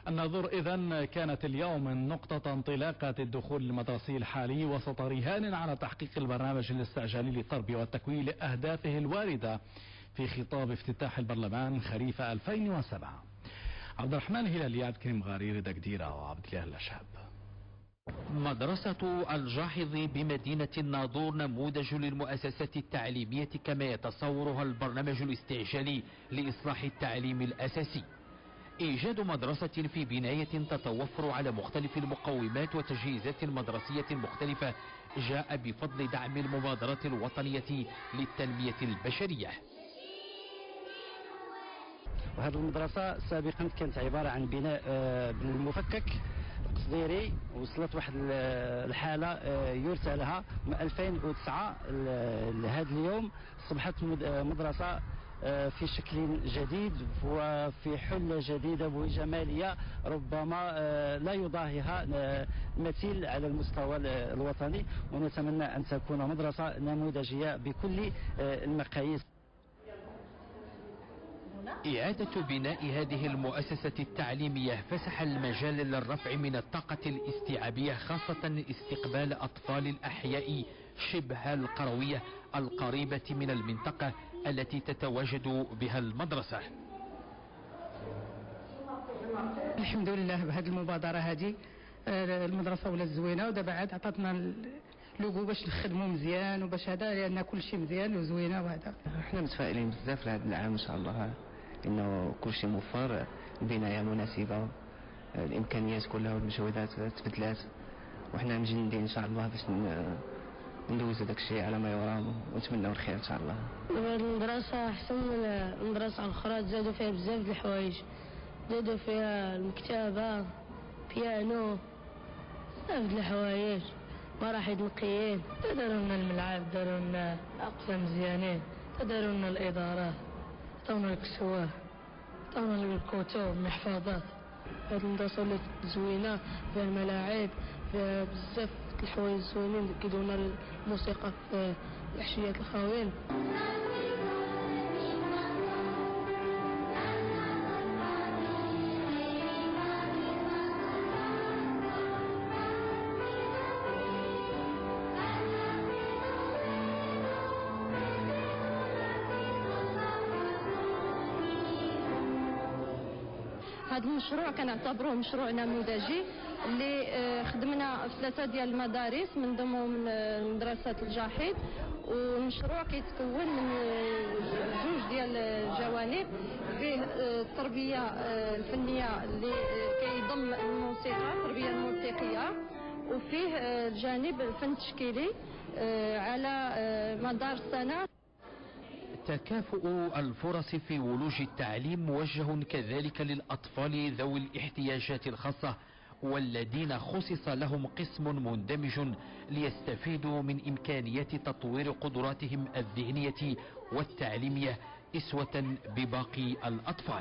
الناظور إذن كانت اليوم نقطة انطلاقة الدخول المدرسي الحالي وسط رهان على تحقيق البرنامج الاستعجالي للتربية والتكوين لأهدافه الواردة في خطاب افتتاح البرلمان خريف 2007. عبد الرحمن هلالي، عبد الكريم غاري، دكديرة وعبد الله الأشهب. مدرسة الجاحظ بمدينة الناظور نموذج للمؤسسة التعليمية كما يتصورها البرنامج الاستعجالي لإصلاح التعليم الأساسي. إيجاد مدرسة في بناية تتوفر على مختلف المقومات وتجهيزات مدرسية مختلفة جاء بفضل دعم المبادرة الوطنية للتنمية البشرية. وهذه المدرسة سابقا كانت عبارة عن بناء بالمفكك قصديري، وصلت واحد الحالة يرثى لها من 2009 لهذا اليوم. أصبحت مدرسة في شكل جديد وفي حلة جديدة وجمالية ربما لا يضاهيها مثيل على المستوى الوطني، ونتمنى أن تكون مدرسة نموذجية بكل المقاييس. إعادة بناء هذه المؤسسة التعليمية فسح المجال للرفع من الطاقة الاستيعابية، خاصة استقبال أطفال الأحياء شبه القروية القريبة من المنطقة التي تتواجد بها المدرسة. الحمد لله بهذه المبادرة هذه المدرسة ولا زوينة، ودابا عاد عطاتنا لوغو باش نخدموا مزيان وباش هذا، لأن كل شيء مزيان وزوينة. وهذا احنا متفائلين بزاف لهذا العام ان شاء الله، انه كل شيء موفر، البنايه مناسبه، الامكانيات كلها والمجهودات تبدلات، وحنا مجندين ان شاء الله باش ندوزوا داك الشيء على ما يرام ونتمنوا الخير ان شاء الله. المدرسه احسن من المدرسه الاخرى، زادوا فيها بزاف د الحوايج، زادوا فيها المكتبه، بيانو، بزاف د الحوايج، مراحل نقيين، داروا لنا الملعب، داروا لنا اقسام مزيانين، داروا لنا الاداره، عطاونا الكسوه، عطاونا الكتب، المحفظات. هاد المدرسه ولات زوينه، فيها الملاعب، فيها بزاف د الحوايج زوينين، كيديرونا الموسيقى في العشيات الخاوين. هذا المشروع كنعتبروه مشروع نموذجي اللي خدمنا في 3 ديال المدارس، من ضمنهم مدرسة الجاحظ، والمشروع كيتكون من 2 ديال الجوانب، فيه التربية الفنية اللي كيضم الموسيقى، التربية الموسيقية، وفيه الجانب الفن التشكيلي على مدار السنة. تكافؤ الفرص في ولوج التعليم موجه كذلك للأطفال ذوي الاحتياجات الخاصة، والذين خصص لهم قسم مندمج ليستفيدوا من إمكانيات تطوير قدراتهم الذهنية والتعليمية أسوة بباقي الأطفال.